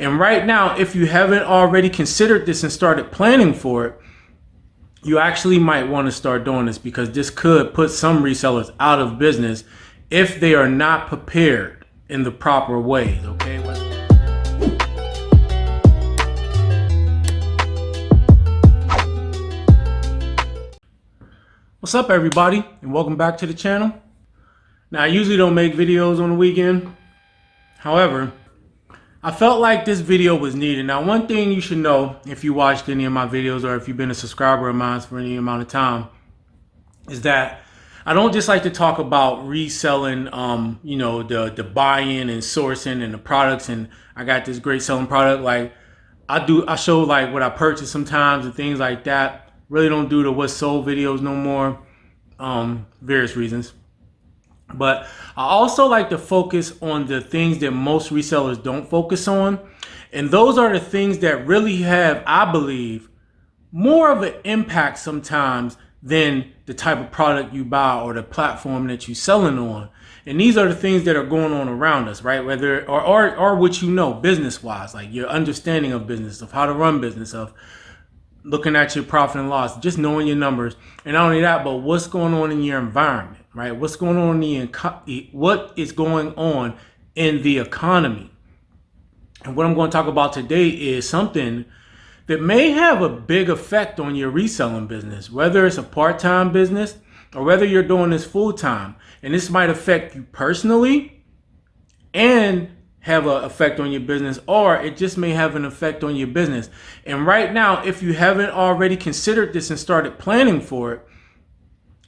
And right now, if you haven't already considered this and started planning for it, you actually might want to start doing this, because this could put some resellers out of business if they are not prepared in the proper ways, okay? What's up, everybody, and welcome back to the channel. Now, I usually don't make videos on the weekend. However, I felt like this video was needed. Now, one thing you should know if you watched any of my videos or if you've been a subscriber of mine for any amount of time is that I don't just like to talk about reselling, the buying and sourcing and the products. And I got this great selling product. Like I show like what I purchased sometimes and things like that. Really don't do the what's sold videos no more. Various reasons. But I also like to focus on the things that most resellers don't focus on. And those are the things that really have, I believe, more of an impact sometimes than the type of product you buy or the platform that you're selling on. And these are the things that are going on around us, right? Whether or what you know business wise, like your understanding of business, of how to run business, of looking at your profit and loss, just knowing your numbers. And not only that, but what's going on in your environment, right? What's going on what is going on in the economy. And what I'm going to talk about today is something that may have a big effect on your reselling business, whether it's a part-time business or whether you're doing this full-time. And this might affect you personally and have an effect on your business, or it just may have an effect on your business. And right now, if you haven't already considered this and started planning for it,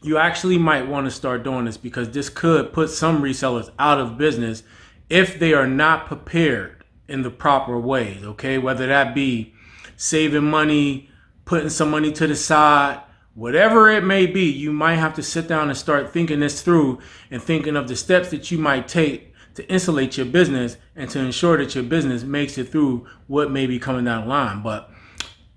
you actually might want to start doing this, because this could put some resellers out of business if they are not prepared in the proper ways, okay? Whether that be saving money, putting some money to the side, whatever it may be, you might have to sit down and start thinking this through and thinking of the steps that you might take to insulate your business and to ensure that your business makes it through what may be coming down the line. But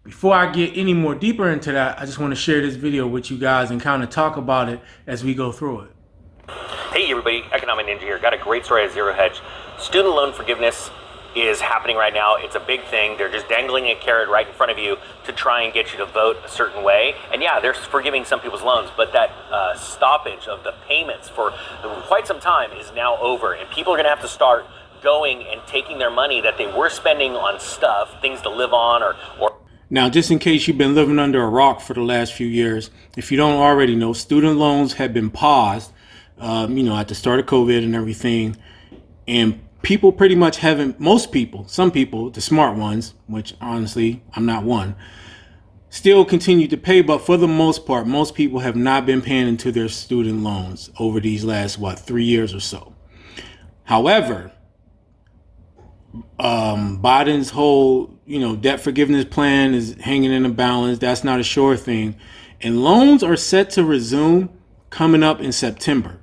before I get any more deeper into that, I just want to share this video with you guys and kind of talk about it as we go through it. Hey everybody, Economic Ninja here. Got a great story at Zero Hedge. Student loan forgiveness is happening right now. It's a big thing. They're just dangling a carrot right in front of you to try and get you to vote a certain way. And yeah, they're forgiving some people's loans, but that stoppage of the payments for quite some time is now over. And people are going to have to start going and taking their money that they were spending on stuff, things to live on or Now, just in case you've been living under a rock for the last few years, if you don't already know, student loans have been paused, at the start of COVID and everything. And people pretty much haven't, some people, the smart ones, which honestly, I'm not one, still continue to pay. But for the most part, most people have not been paying into their student loans over these last, 3 years or so. However, Biden's whole, debt forgiveness plan is hanging in the balance. That's not a sure thing. And loans are set to resume coming up in September.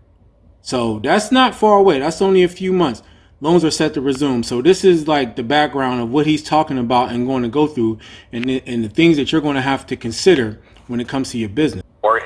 So that's not far away. That's only a few months. Loans are set to resume. So this is like the background of what he's talking about and going to go through, and the things that you're going to have to consider when it comes to your business. Or,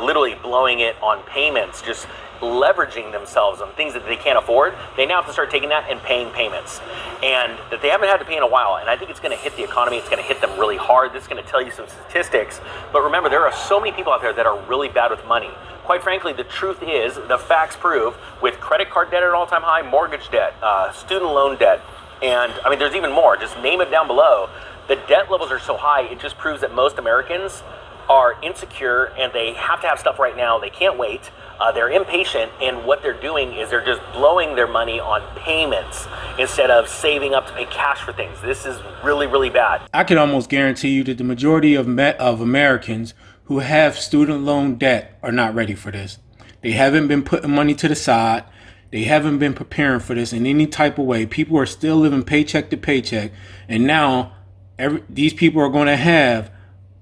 literally blowing it on payments, just leveraging themselves on things that they can't afford. They now have to start taking that and paying payments, and that they haven't had to pay in a while. And I think it's going to hit the economy. It's going to hit them really hard. This is going to tell you some statistics. But remember, there are so many people out there that are really bad with money. Quite frankly, the truth is, the facts prove, with credit card debt at an all-time high, mortgage debt, student loan debt, and I mean, there's even more. Just name it down below. The debt levels are so high, it just proves that most Americans are insecure and they have to have stuff right now. They can't wait. They're impatient, and what they're doing is they're just blowing their money on payments instead of saving up to pay cash for things. This is really, really bad. I can almost guarantee you that the majority of Americans who have student loan debt are not ready for this. They haven't been putting money to the side. They haven't been preparing for this in any type of way. People are still living paycheck to paycheck. And now these people are going to have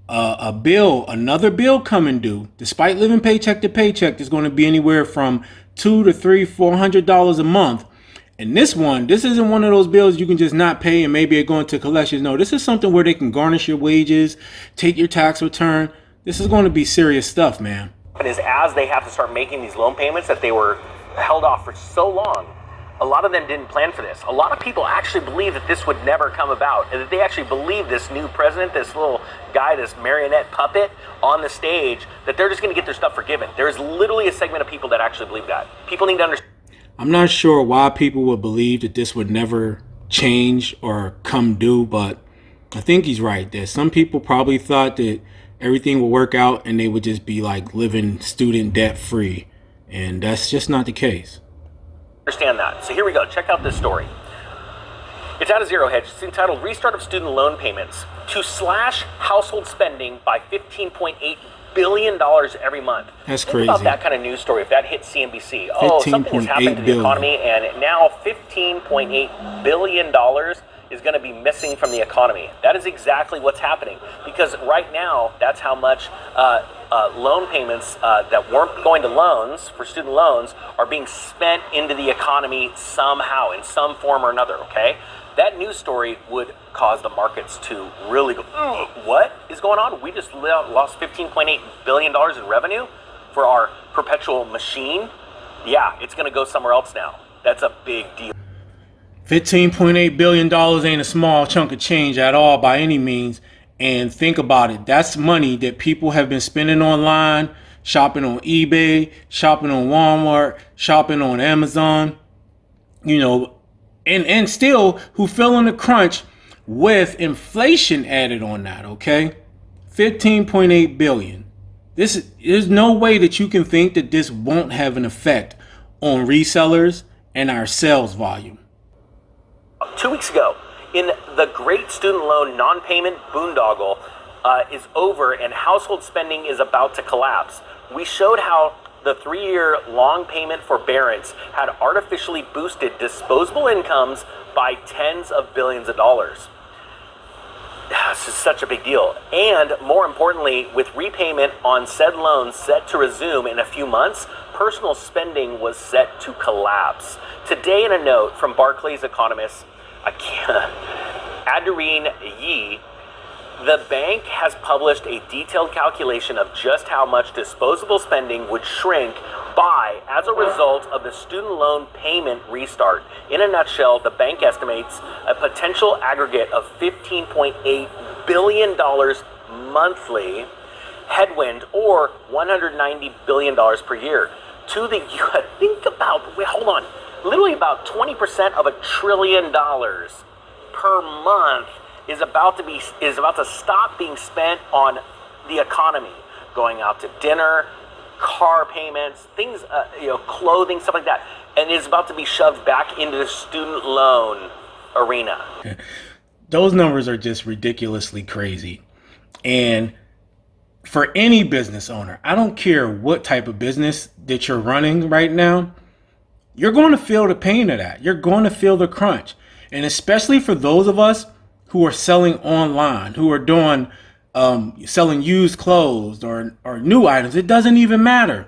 another bill coming due. Despite living paycheck to paycheck, there's going to be anywhere from $200 to $400 a month. And this isn't one of those bills you can just not pay and maybe it going to collections. No, this is something where they can garnish your wages, take your tax return. This is going to be serious stuff, man. And as they have to start making these loan payments that they were held off for so long, a lot of them didn't plan for this. A lot of people actually believe that this would never come about, and that they actually believe this new president, this little guy, this marionette puppet on the stage, that they're just going to get their stuff forgiven. There is literally a segment of people that actually believe that. People need to understand. I'm not sure why people would believe that this would never change or come due, but I think he's right there. Some people probably thought that everything would work out and they would just be like living student debt free, and that's just not the case. Understand that. So here we go. Check out this story. It's out of Zero Hedge. It's entitled Restart of Student Loan Payments to Slash Household Spending by $15.8 billion every month. That's Think crazy. about that kind of news story if that hit CNBC. Oh, something has happened to the economy, and now $15.8 billion is going to be missing from the economy. That is exactly what's happening, because right now that's how much loan payments that weren't going to loans for student loans are being spent into the economy somehow, in some form or another, okay? That news story would cause the markets to really go, what is going on? We just lost $15.8 billion in revenue for our perpetual machine. Yeah, it's going to go somewhere else now. That's a big deal. $15.8 billion ain't a small chunk of change at all by any means. And think about it. That's money that people have been spending online, shopping on eBay, shopping on Walmart, shopping on Amazon, and still who fell in the crunch with inflation added on that, okay? 15.8 billion. There's no way that you can think that this won't have an effect on resellers and our sales volume. 2 weeks ago, in the great student loan non-payment boondoggle is over and household spending is about to collapse, we showed how the 3-year long payment forbearance had artificially boosted disposable incomes by tens of billions of dollars. This is such a big deal. And more importantly, with repayment on said loans set to resume in a few months, personal spending was set to collapse. Today, in a note from Barclays economist Adarine Yi, the bank has published a detailed calculation of just how much disposable spending would shrink by as a result of the student loan payment restart. In a nutshell, the bank estimates a potential aggregate of $15.8 billion monthly headwind, or $190 billion per year. Think about, hold on, literally about 20% of $1 trillion per month is about to stop being spent on the economy, going out to dinner, car payments, things, clothing, stuff like that, and is about to be shoved back into the student loan arena. Those numbers are just ridiculously crazy. And for any business owner, I don't care what type of business that you're running right now, you're going to feel the pain of that. You're going to feel the crunch. And especially for those of us who are selling online, who are doing selling used clothes or new items, it doesn't even matter.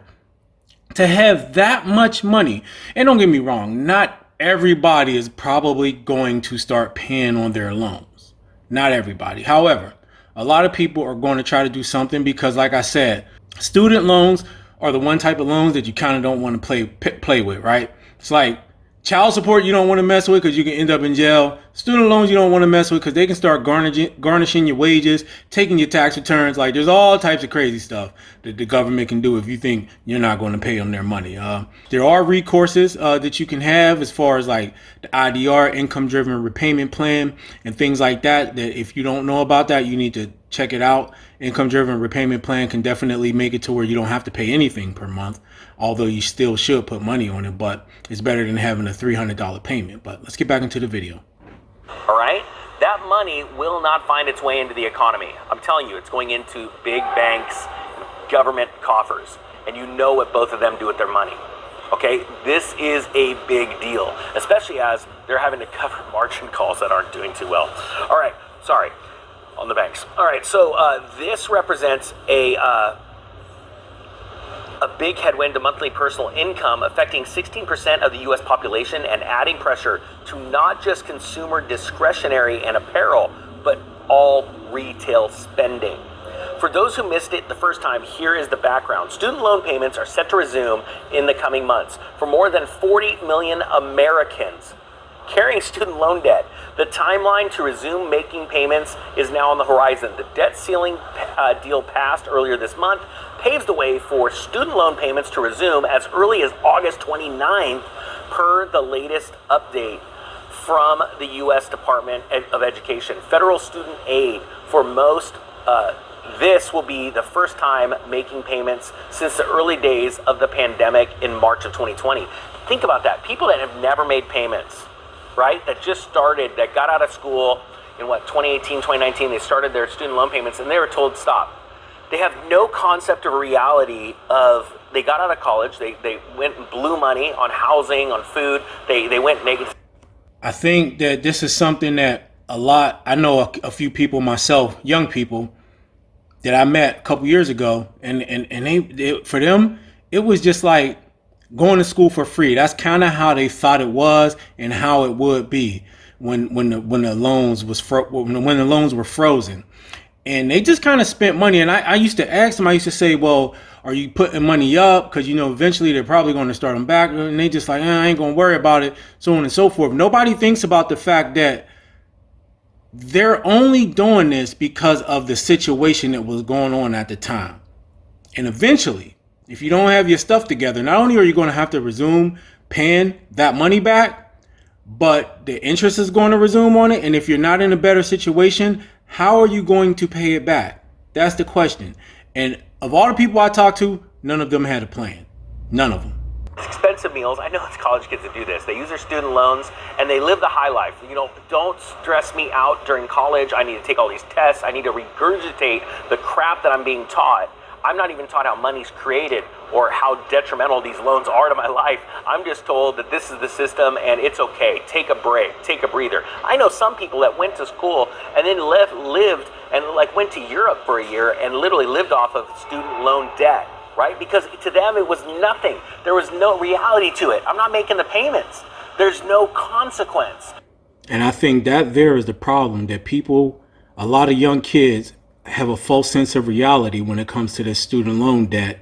To have that much money, and don't get me wrong, not everybody is probably going to start paying on their loans. Not everybody. However, a lot of people are going to try to do something because, like I said, student loans are the one type of loans that you kind of don't want to play with, right? It's like child support you don't want to mess with because you can end up in jail. Student loans you don't want to mess with because they can start garnishing your wages, taking your tax returns. Like, there's all types of crazy stuff that the government can do if you think you're not going to pay them their money. There are recourses that you can have as far as like the IDR, income driven repayment plan, and things like that. That if you don't know about that, you need to check it out. Income driven repayment plan can definitely make it to where you don't have to pay anything per month, although you still should put money on it, but it's better than having a $300 payment. But let's get back into the video. All right? That money will not find its way into the economy. I'm telling you, it's going into big banks, government coffers, and you know what both of them do with their money. Okay? This is a big deal, especially as they're having to cover margin calls that aren't doing too well. All right, sorry, on the banks. All right, so this represents a big headwind to monthly personal income, affecting 16% of the U.S. population and adding pressure to not just consumer discretionary and apparel, but all retail spending. For those who missed it the first time, here is the background. Student loan payments are set to resume in the coming months for more than 40 million Americans carrying student loan debt. The timeline to resume making payments is now on the horizon. The debt ceiling deal passed earlier this month paves the way for student loan payments to resume as early as August 29th, per the latest update from the U.S. Department of Education. Federal student aid for most, this will be the first time making payments since the early days of the pandemic in March of 2020. Think about that. People that have never made payments, right? That just started, that got out of school in 2018, 2019, they started their student loan payments and they were told stop. They have no concept of reality of, they got out of college, they went and blew money on housing, on food, they went negative. I think that this is something that I know a few people myself, young people that I met a couple years ago, and they for them, it was just like going to school for free. That's kind of how they thought it was and how it would be when the loans were frozen. And they just kind of spent money. And I used to ask them, I used to say, well, are you putting money up? Because, eventually they're probably going to start them back. And they just like, I ain't going to worry about it, so on and so forth. Nobody thinks about the fact that they're only doing this because of the situation that was going on at the time. And eventually, if you don't have your stuff together, not only are you going to have to resume paying that money back, but the interest is going to resume on it. And if you're not in a better situation, how are you going to pay it back? That's the question. And of all the people I talked to, none of them had a plan. None of them. Expensive meals. I know it's college kids that do this. They use their student loans and they live the high life. Don't stress me out during college. I need to take all these tests. I need to regurgitate the crap that I'm being taught. I'm not even taught how money's created or how detrimental these loans are to my life. I'm just told that this is the system and it's okay. Take a break, take a breather. I know some people that went to school and then lived and went to Europe for a year and literally lived off of student loan debt, right? Because to them it was nothing. There was no reality to it. I'm not making the payments. There's no consequence. And I think that there is the problem, that a lot of young kids have a false sense of reality when it comes to this student loan debt.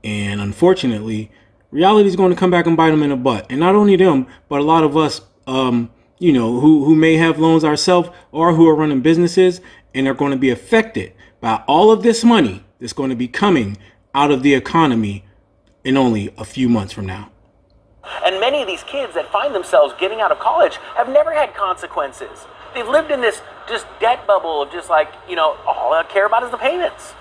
And unfortunately, reality is going to come back and bite them in the butt. And not only them, but a lot of us, who may have loans ourselves or who are running businesses and are going to be affected by all of this money that's going to be coming out of the economy in only a few months from now. And many of these kids that find themselves getting out of college have never had consequences. They've lived in this just debt bubble of just all I care about is the payments.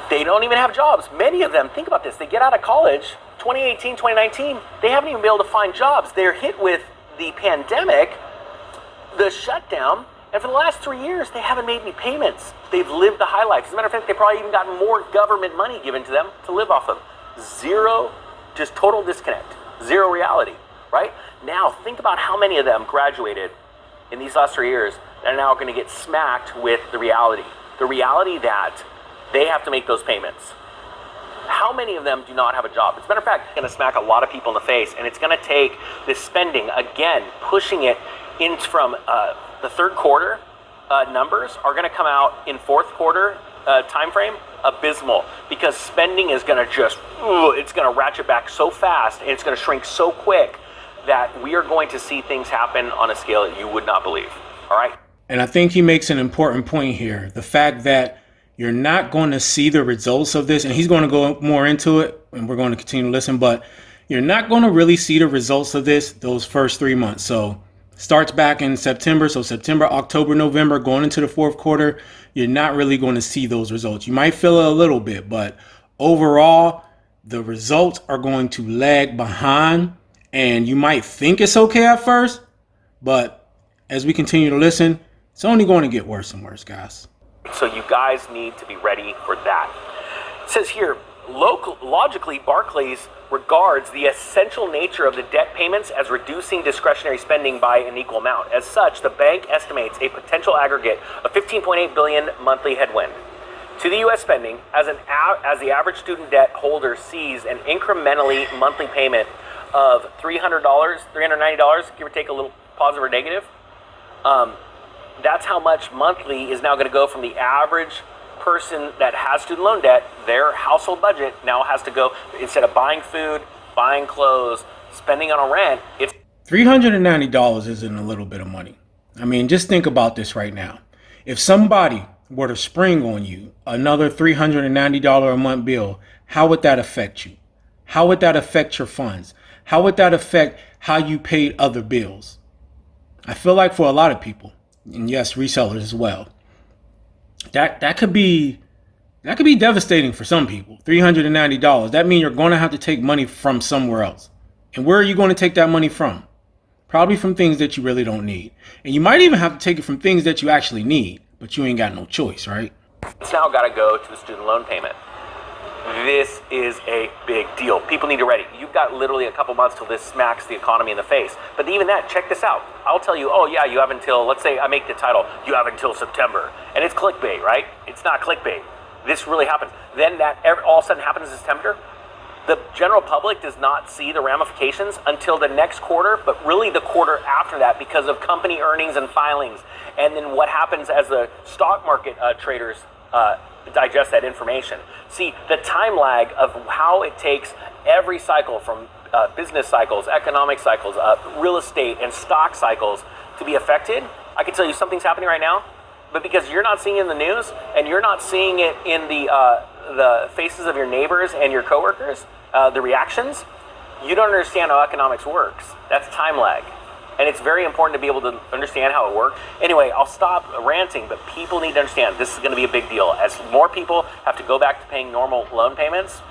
They don't even have jobs. Many of them, think about this, they get out of college, 2018, 2019, they haven't even been able to find jobs. They're hit with the pandemic, the shutdown, and for the last 3 years, they haven't made any payments. They've lived the high life. As a matter of fact, they probably even gotten more government money given to them to live off of. Zero, just total disconnect. Zero reality, right? Now, think about how many of them graduated in these last 3 years that are now going to get smacked with the reality. The reality that they have to make those payments. How many of them do not have a job? As a matter of fact, it's going to smack a lot of people in the face, and it's going to take this spending, again, pushing it in from the third quarter numbers are going to come out in fourth quarter time frame abysmal, because spending is going to it's going to ratchet back so fast and it's going to shrink so quick that we are going to see things happen on a scale that you would not believe. All right. And I think he makes an important point here. The fact that you're not going to see the results of this, and he's going to go more into it and we're going to continue to listen, but you're not going to really see the results of this those first 3 months. So starts back in September. So September, October, November, going into the fourth quarter, you're not really going to see those results. You might feel it a little bit, but overall, the results are going to lag behind, and you might think it's okay at first, but as we continue to listen, it's only going to get worse and worse, guys. So you guys need to be ready for that. It says here, logically, Barclays regards the essential nature of the debt payments as reducing discretionary spending by an equal amount. As such, the bank estimates a potential aggregate of $15.8 billion monthly headwind to the U.S. spending as the average student debt holder sees an incrementally monthly payment of $300, $390, give or take a little positive or negative. That's how much monthly is now going to go from the average person that has student loan debt, their household budget now has to go, instead of buying food, buying clothes, spending on a rent, it's $390 isn't a little bit of money. I mean, just think about this right now. If somebody were to spring on you another $390 a month bill, how would that affect you? How would that affect your funds? How would that affect how you paid other bills? I feel like for a lot of people, and yes, resellers as well, that could be devastating for some people. $390. That means you're going to have to take money from somewhere else. And where are you going to take that money from? Probably from things that you really don't need. And you might even have to take it from things that you actually need, but you ain't got no choice, right? It's now got to go to the student loan payment. This is a big deal. People need to ready. You've got literally a couple months till this smacks the economy in the face. But even that, check this out. I'll tell you, oh yeah, you have until, let's say I make the title, you have until September. And it's clickbait, right? It's not clickbait. This really happens. Then that all of a sudden happens in September. The general public does not see the ramifications until the next quarter, but really the quarter after that because of company earnings and filings. And then what happens as the stock market traders digest that information. See, the time lag of how it takes every cycle from business cycles, economic cycles, real estate and stock cycles to be affected. I can tell you something's happening right now, but because you're not seeing it in the news and you're not seeing it in the faces of your neighbors and your coworkers, the reactions, you don't understand how economics works. That's time lag. And it's very important to be able to understand how it works. Anyway, I'll stop ranting, but people need to understand this is going to be a big deal. As more people have to go back to paying normal loan payments,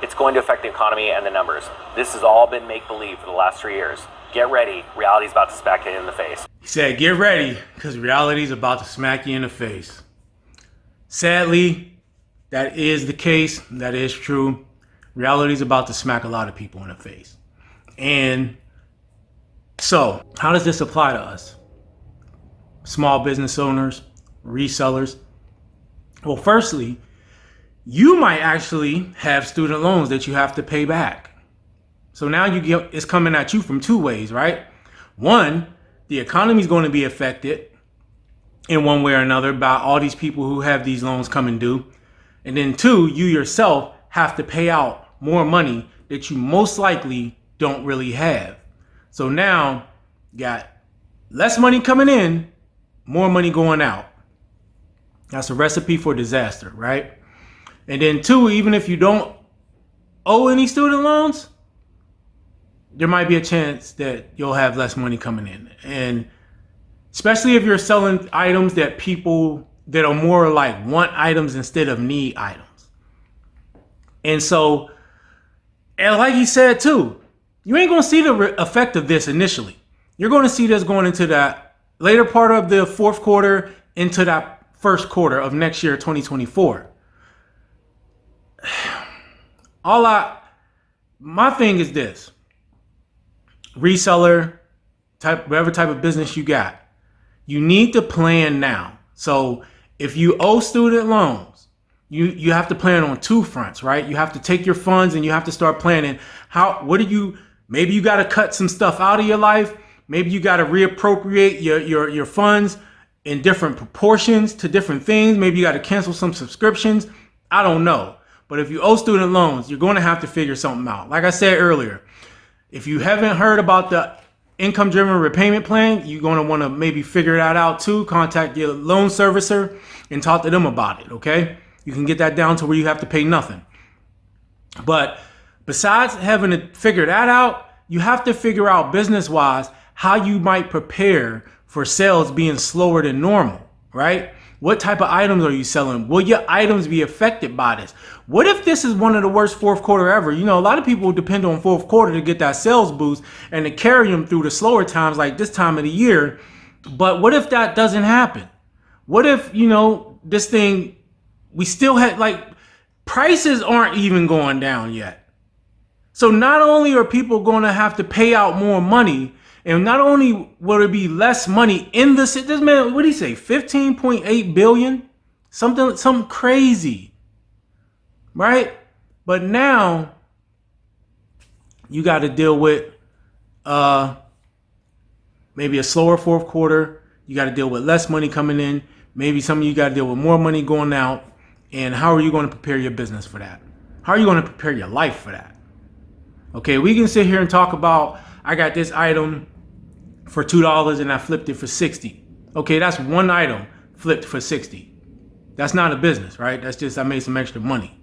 it's going to affect the economy and the numbers. This has all been make-believe for the last 3 years. Get ready. Reality's about to smack you in the face. He said, get ready, because reality's about to smack you in the face. Sadly, that is the case. That is true. Reality's about to smack a lot of people in the face. And so, how does this apply to us? Small business owners, resellers. Well, firstly, you might actually have student loans that you have to pay back. So now it's coming at you from two ways, right? One, the economy is going to be affected in one way or another by all these people who have these loans coming due. And then two, you yourself have to pay out more money that you most likely don't really have. So now you got less money coming in, more money going out. That's a recipe for disaster, right? And then two, even if you don't owe any student loans, there might be a chance that you'll have less money coming in. And especially if you're selling items that people that are more like want items instead of need items. And so, and like he said too, you ain't going to see the effect of this initially. You're going to see this going into that later part of the fourth quarter into that first quarter of next year, 2024. My thing is this. Reseller, whatever type of business you got, you need to plan now. So if you owe student loans, you have to plan on two fronts, right? You have to take your funds and you have to start planning maybe you got to cut some stuff out of your life. Maybe you got to reappropriate your funds in different proportions to different things. Maybe you got to cancel some subscriptions. I don't know. But if you owe student loans, you're going to have to figure something out. Like I said earlier, if you haven't heard about the income-driven repayment plan, you're going to want to maybe figure that out too. Contact your loan servicer and talk to them about it, okay? You can get that down to where you have to pay nothing. But besides having to figure that out, you have to figure out business-wise how you might prepare for sales being slower than normal, right? What type of items are you selling? Will your items be affected by this? What if this is one of the worst fourth quarter ever? You know, a lot of people depend on fourth quarter to get that sales boost and to carry them through the slower times like this time of the year. But what if that doesn't happen? What if, this thing, we still had prices aren't even going down yet. So not only are people going to have to pay out more money, and not only will there be less money in this man, what did he say? 15.8 billion? Something crazy. Right? But now you got to deal with maybe a slower fourth quarter. You got to deal with less money coming in. Maybe some of you got to deal with more money going out. And how are you going to prepare your business for that? How are you going to prepare your life for that? Okay, we can sit here and talk about, I got this item for $2 and I flipped it for 60. Okay, that's one item flipped for 60. That's not a business, right? That's just, I made some extra money.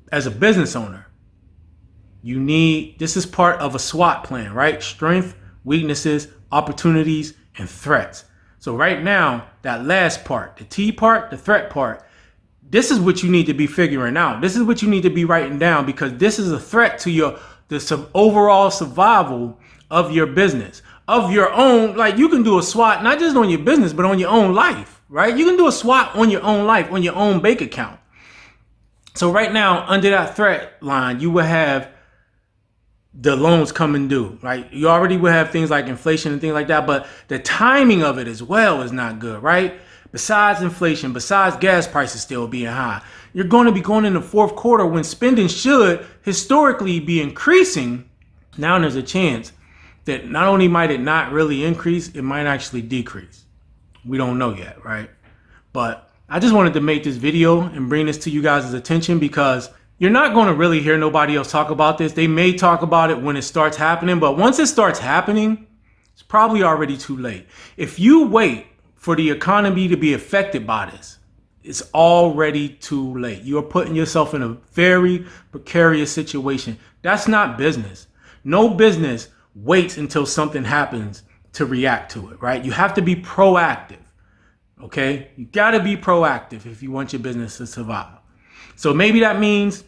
As a business owner, this is part of a SWOT plan, right? Strength, weaknesses, opportunities, and threats. So right now, that last part, the T part, the threat part, this is what you need to be figuring out. This is what you need to be writing down, because this is a threat to the overall survival of your business, of your own. Like, you can do a SWOT, not just on your business, but on your own life, right? You can do a SWOT on your own life, on your own bank account. So right now, under that threat line, you will have the loans coming due, right? You already will have things like inflation and things like that, but the timing of it as well is not good, right? Besides inflation, besides gas prices still being high, you're going to be going in the fourth quarter when spending should historically be increasing. Now there's a chance that not only might it not really increase, it might actually decrease. We don't know yet, right? But I just wanted to make this video and bring this to you guys' attention, because you're not going to really hear nobody else talk about this. They may talk about it when it starts happening, but once it starts happening, it's probably already too late. If you wait for the economy to be affected by this, it's already too late. You are putting yourself in a very precarious situation. That's not business. No business waits until something happens to react to it, right? You have to be proactive, okay? You got to be proactive if you want your business to survive. So maybe that means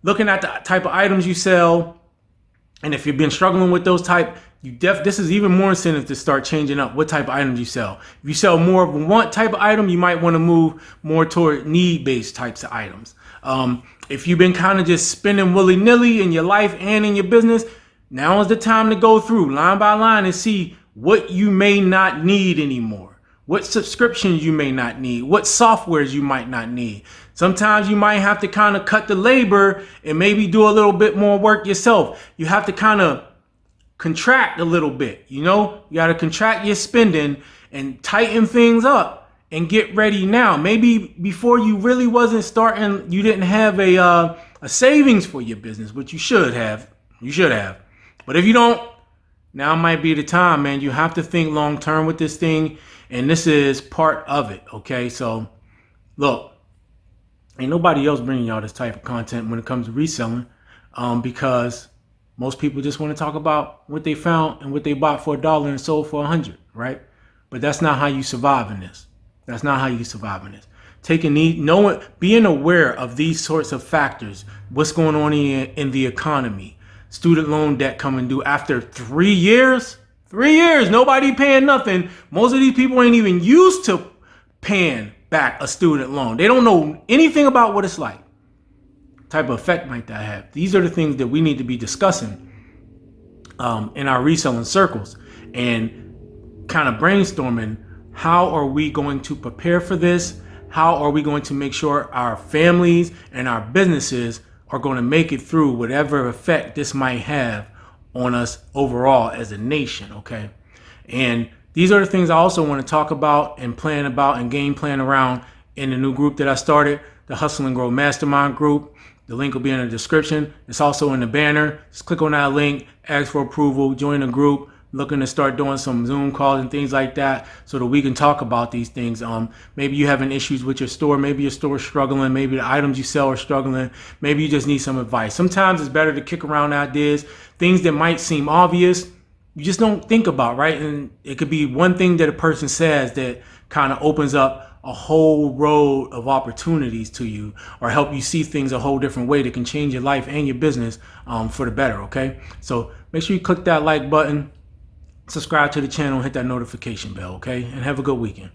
looking at the type of items you sell, and if you've been struggling with those type, this is even more incentive to start changing up what type of items you sell. If you sell more of a want type of item, you might want to move more toward need-based types of items. If you've been kind of just spending willy-nilly in your life and in your business, now is the time to go through line by line and see what you may not need anymore, what subscriptions you may not need, what softwares you might not need. Sometimes you might have to kind of cut the labor and maybe do a little bit more work yourself. You have to kind of contract a little bit, you got to contract your spending and tighten things up and get ready now. Maybe before you really wasn't starting, you didn't have a savings for your business, which you should have. But if you don't, now might be the time, man. You have to think long term with this thing, and this is part of it, okay? So look, ain't nobody else bringing y'all this type of content when it comes to reselling, because most people just want to talk about what they found and what they bought for $1 and sold for 100, right? But that's not how you survive in this. That's not how you survive in this. Being aware of these sorts of factors, what's going on in the economy, student loan debt coming due after 3 years. 3 years, nobody paying nothing. Most of these people ain't even used to paying back a student loan. They don't know anything about what it's like. Type of effect might that have? These are the things that we need to be discussing in our reselling circles, and kind of brainstorming, how are we going to prepare for this? How are we going to make sure our families and our businesses are going to make it through whatever effect this might have on us overall as a nation, okay? And these are the things I also want to talk about and plan about and game plan around in the new group that I started, the Hustle and Grow Mastermind group. The link will be in the description. It's also in the banner. Just click on that link, ask for approval, join the group. Looking to start doing some Zoom calls and things like that so that we can talk about these things. Maybe you having issues with your store. Maybe your store is struggling. Maybe the items you sell are struggling. Maybe you just need some advice. Sometimes it's better to kick around ideas, things that might seem obvious, you just don't think about, right? And it could be one thing that a person says that kind of opens up a whole road of opportunities to you, or help you see things a whole different way that can change your life and your business for the better, okay? So make sure you click that like button, subscribe to the channel, hit that notification bell, okay? And have a good weekend.